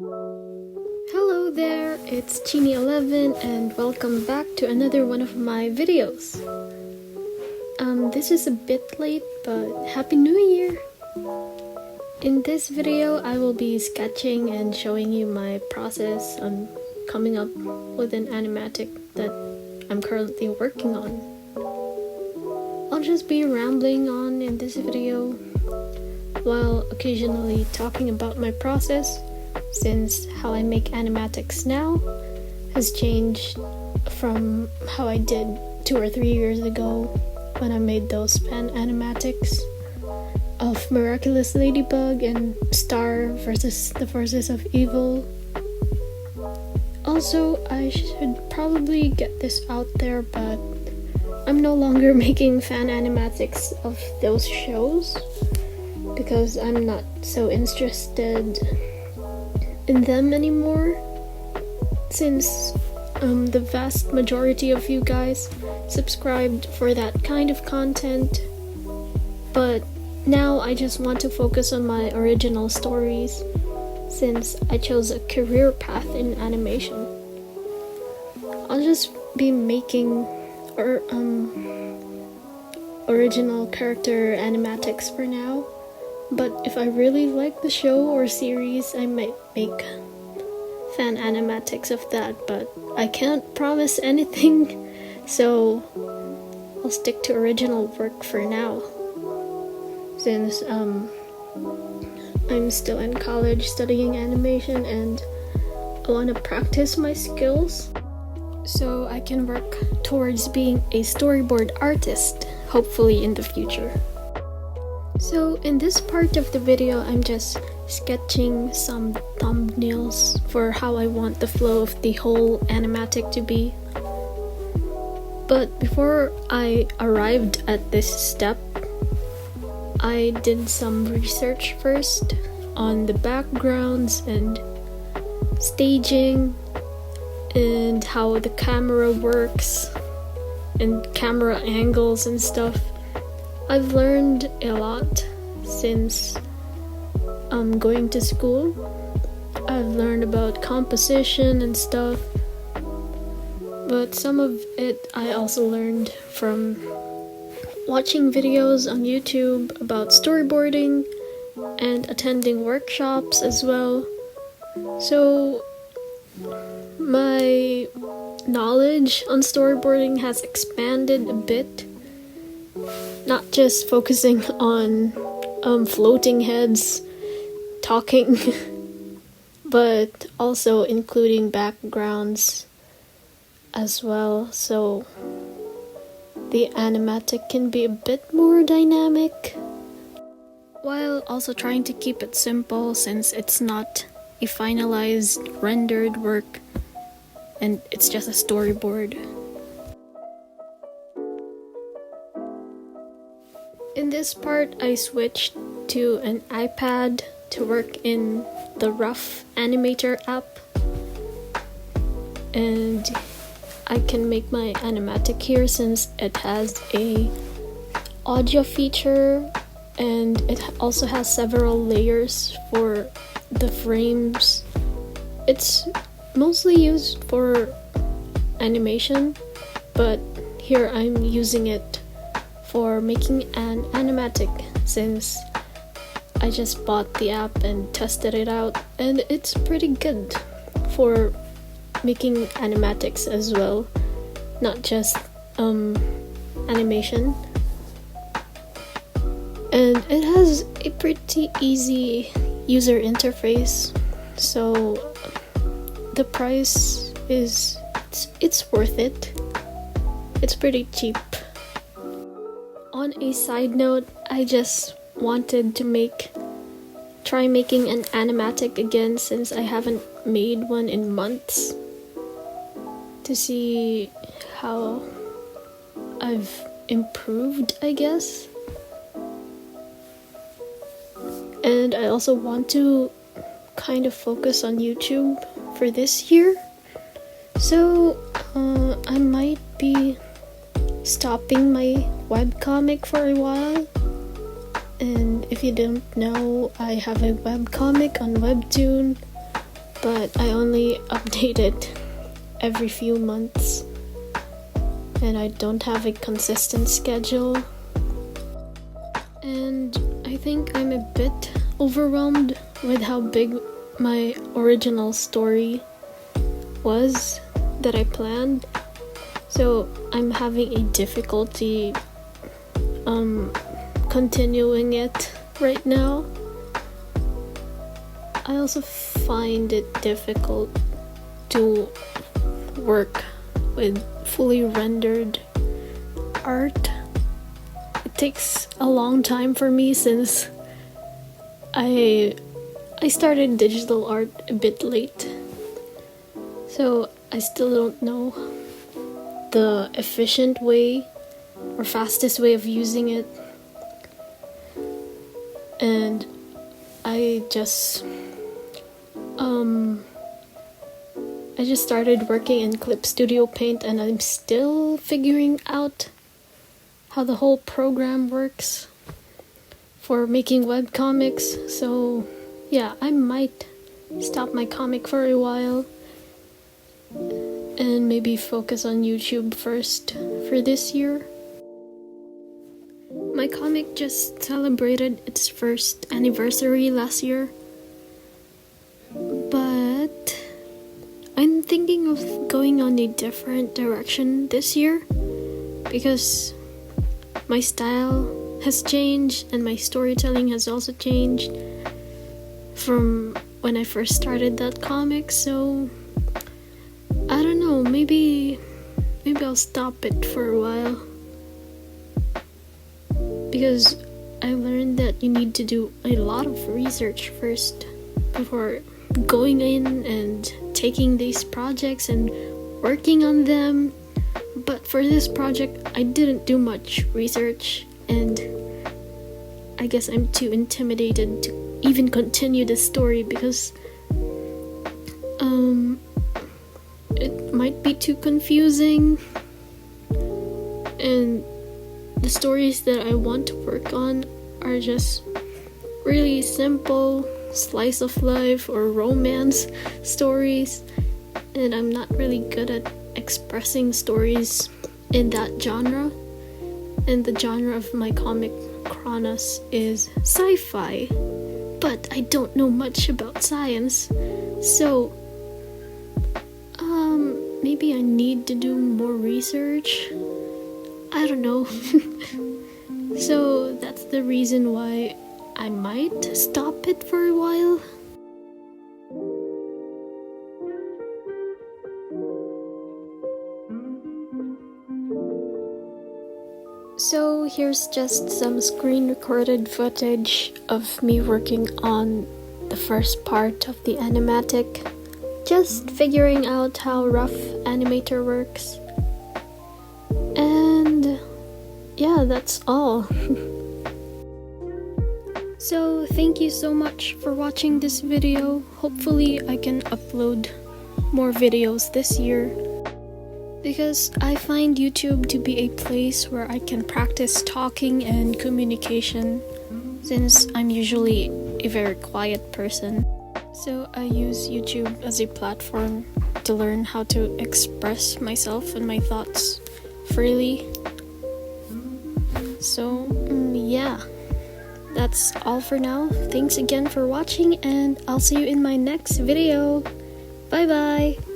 Hello there, it's Chini11 and welcome back to another one of my videos. This is a bit late, but Happy New Year! In this video, I will be sketching and showing you my process on coming up with an animatic that I'm currently working on. I'll just be rambling on in this video while occasionally talking about my process, since how I make animatics now has changed from how I did 2 or 3 years ago when I made those fan animatics of Miraculous Ladybug and Star versus the Forces of Evil. Also, I should probably get this out there, but I'm no longer making fan animatics of those shows because I'm not so interested in them anymore, since the vast majority of you guys subscribed for that kind of content. But now I just want to focus on my original stories, since I chose a career path in animation. I'll just be making original character animatics for now, but if I really like the show or series, I might make fan animatics of that, but I can't promise anything, so I'll stick to original work for now, since I'm still in college studying animation and I want to practice my skills so I can work towards being a storyboard artist, hopefully in the future. So in this part of the video, I'm just sketching some thumbnails for how I want the flow of the whole animatic to be. But before I arrived at this step, I did some research first on the backgrounds and staging and how the camera works and camera angles and stuff. I've learned a lot since going to school. I've learned about composition and stuff, but some of it I also learned from watching videos on YouTube about storyboarding and attending workshops as well. So my knowledge on storyboarding has expanded a bit, not just focusing on floating heads talking, but also including backgrounds as well, so the animatic can be a bit more dynamic, while also trying to keep it simple since it's not a finalized rendered work and it's just a storyboard. In this part, I switched to an iPad to work in the Rough Animator app, and I can make my animatic here since it has a audio feature and it also has several layers for the frames. It's mostly used for animation, but here I'm using it for making an animatic since I just bought the app and tested it out, and it's pretty good for making animatics as well, not just animation. And it has a pretty easy user interface, so the price is it's worth it. It's pretty cheap. On a side note, I just wanted to try making an animatic again since I haven't made one in months, to see how I've improved, I guess. And I also want to kind of focus on YouTube for this year, so I might be stopping my webcomic for a while. And if you don't know, I have a webcomic on Webtoon but I only update it every few months, and I don't have a consistent schedule. And I think I'm a bit overwhelmed with how big my original story was that I planned. So I'm having a difficulty continuing it right now. I also find it difficult to work with fully rendered art. It takes a long time for me since I started digital art a bit late. So I still don't know the efficient way or fastest way of using it. And I just started working in Clip Studio Paint, and I'm still figuring out how the whole program works for making webcomics. So yeah, I might stop my comic for a while and maybe focus on YouTube first for this year. My comic just celebrated its first anniversary last year, but I'm thinking of going on a different direction this year because my style has changed and my storytelling has also changed from when I first started that comic. So I don't know, maybe I'll stop it for a while, because I learned that you need to do a lot of research first before going in and taking these projects and working on them. But for this project, I didn't do much research, and I guess I'm too intimidated to even continue the story because it might be too confusing, and the stories that I want to work on are just really simple slice of life or romance stories, and I'm not really good at expressing stories in that genre. And the genre of my comic, CHRONOS, is sci-fi, but I don't know much about science, so maybe I need to do more research. I don't know. So that's the reason why I might stop it for a while. So here's just some screen recorded footage of me working on the first part of the animatic, just figuring out how rough animator works. And yeah, that's all. So thank you so much for watching this video. Hopefully I can upload more videos this year, because I find YouTube to be a place where I can practice talking and communication, since I'm usually a very quiet person. So I use YouTube as a platform to learn how to express myself and my thoughts freely. So yeah, that's all for now. Thanks again for watching, and I'll see you in my next video. Bye bye!